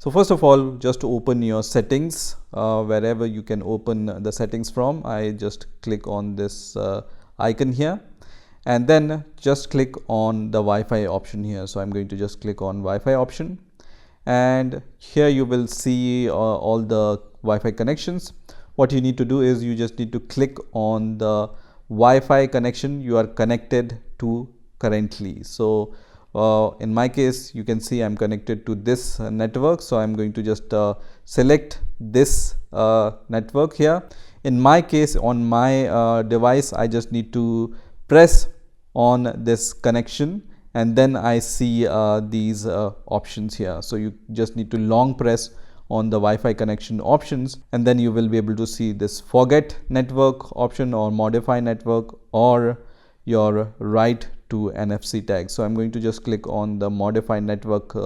So first of all, just open your settings wherever you can open the settings from. I just click on this icon here, and then just click on the Wi-Fi option here. So I'm going to just click on Wi-Fi option, and here you will see all the Wi-Fi connections. What you need to do is you just need to click on the Wi-Fi connection you are connected to currently. So in my case, you can see I'm connected to this network, so I'm going to just select this network here. In my case, on my device, I just need to press on this connection, and then I see these options here. So you just need to long press on the Wi-Fi connection options, and then you will be able to see this forget network option or modify network or your write to NFC tag. So I'm going to just click on the modify network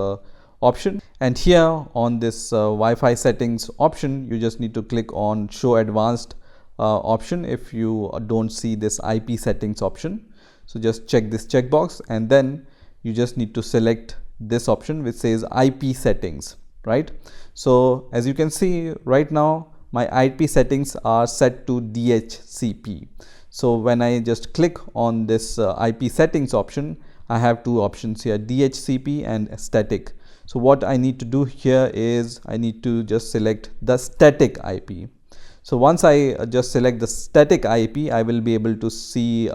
option, and here on this Wi-Fi settings option, you just need to click on show advanced option if you don't see this IP settings option. So just check this checkbox, and then you just need to select this option which says IP settings, right? So as you can see right now, my IP settings are set to DHCP. So when I just click on this IP settings option, I have two options here, DHCP and static. So what I need to do here is I need to just select the static IP. So once I just select the static IP, I will be able to see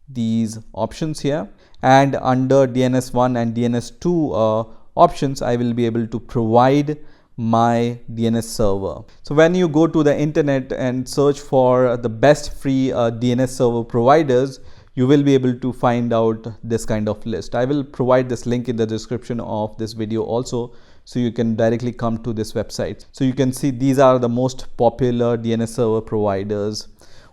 these options here, and under DNS1 and DNS2 options, I will be able to provide my DNS server. So when you go to the internet and search for the best free DNS server providers, you will be able to find out this kind of list. I will provide this link in the description of this video also, so you can directly come to this website. So you can see these are the most popular DNS server providers.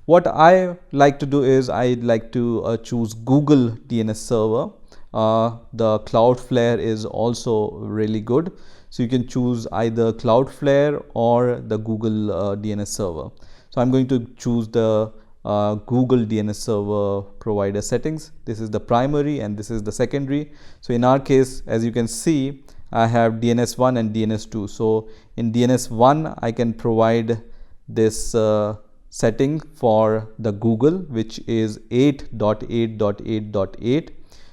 What I like to do is I like to choose Google DNS server. The Cloudflare is also really good. So you can choose either Cloudflare or the Google DNS server. So I'm going to choose the Google DNS server provider settings. This is the primary and this is the secondary. So in our case, as you can see, I have DNS1 and DNS2. So in DNS1, I can provide this setting for the Google, which is 8.8.8.8.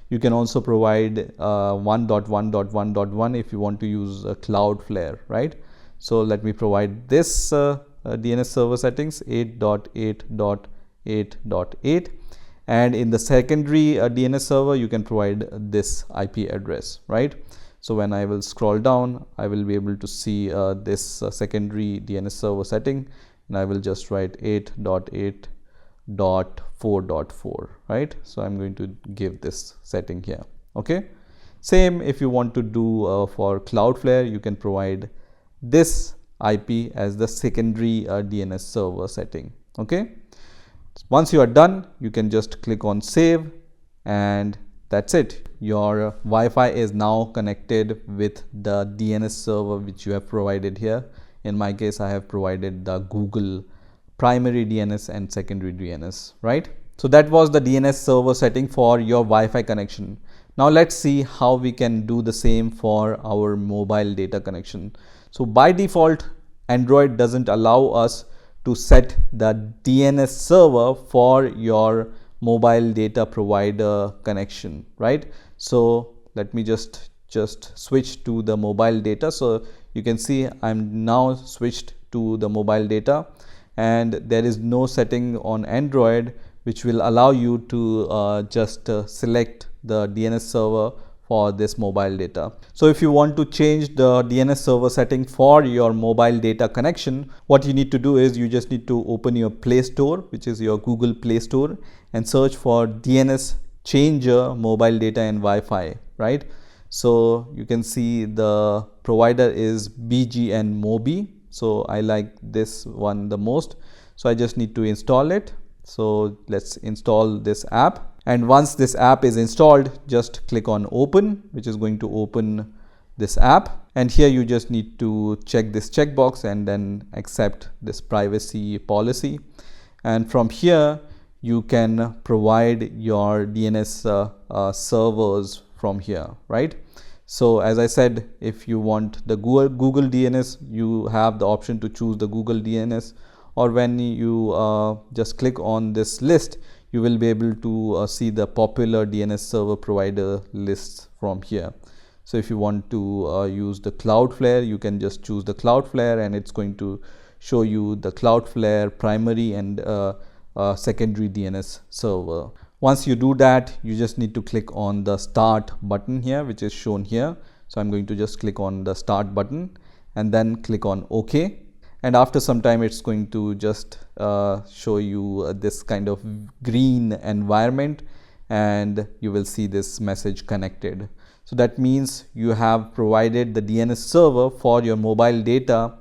You can also provide 1.1.1.1 if you want to use Cloudflare, right? So let me provide this DNS server settings 8.8.8.8, and in the secondary DNS server you can provide this IP address, right? So when I will scroll down, I will be able to see this secondary DNS server setting, and I will just write 8.8.4.4, right? So I'm going to give this setting here. Okay, same if you want to do for Cloudflare, you can provide this IP as the secondary DNS server setting. Okay, once you are done, you can just click on save, and that's it. Your Wi-Fi is now connected with the DNS server which you have provided here. In my case, I have provided the Google primary DNS and secondary DNS, right? So that was the DNS server setting for your Wi-Fi connection. Now let's see how we can do the same for our mobile data connection. So by default, Android doesn't allow us to set the DNS server for your mobile data provider connection, right? So let me just switch to the mobile data. So you can see I'm now switched to the mobile data, and there is no setting on Android which will allow you to just select the DNS server for this mobile data. So if you want to change the DNS server setting for your mobile data connection, what you need to do is you just need to open your Play Store, which is your Google Play Store, and search for DNS changer mobile data and Wi-Fi, right? So you can see the provider is BGN Mobi. So I like this one the most. So I just need to install it. So let's install this app. And once this app is installed, just click on open, which is going to open this app. And here you just need to check this checkbox and then accept this privacy policy. And from here, you can provide your DNS servers from here, right? So as I said, if you want the Google DNS, you have the option to choose the Google DNS, or when you just click on this list, you will be able to see the popular DNS server provider lists from here. So if you want to use the Cloudflare, you can just choose the Cloudflare, and it's going to show you the Cloudflare primary and secondary DNS server. Once you do that, you just need to click on the start button here, which is shown here. So I'm going to just click on the start button and then click on OK. And after some time, it's going to just show you this kind of green environment, and you will see this message connected. So that means you have provided the DNS server for your mobile data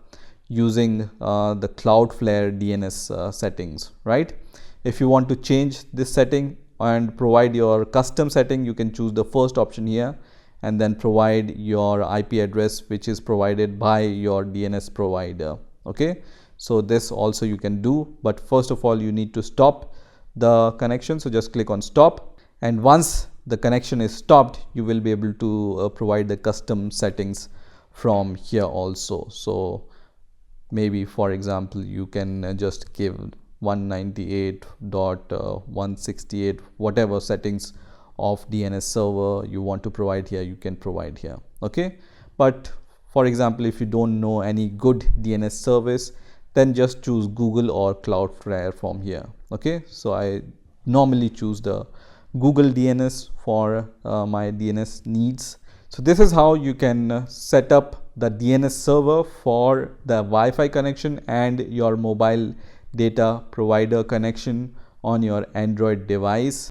using the Cloudflare DNS settings, right? If you want to change this setting and provide your custom setting, you can choose the first option here and then provide your IP address, which is provided by your DNS provider. Okay, so this also you can do, but first of all you need to stop the connection. So just click on stop, and once the connection is stopped, you will be able to provide the custom settings from here also. So maybe, for example, you can just give 198.168 whatever settings of DNS server you want to provide here, you can provide here. Okay, but for example, if you don't know any good DNS service, then just choose Google or Cloudflare from here. Okay, so I normally choose the Google DNS for my DNS needs. So this is how you can set up the DNS server for the Wi-Fi connection and your mobile data provider connection on your Android device.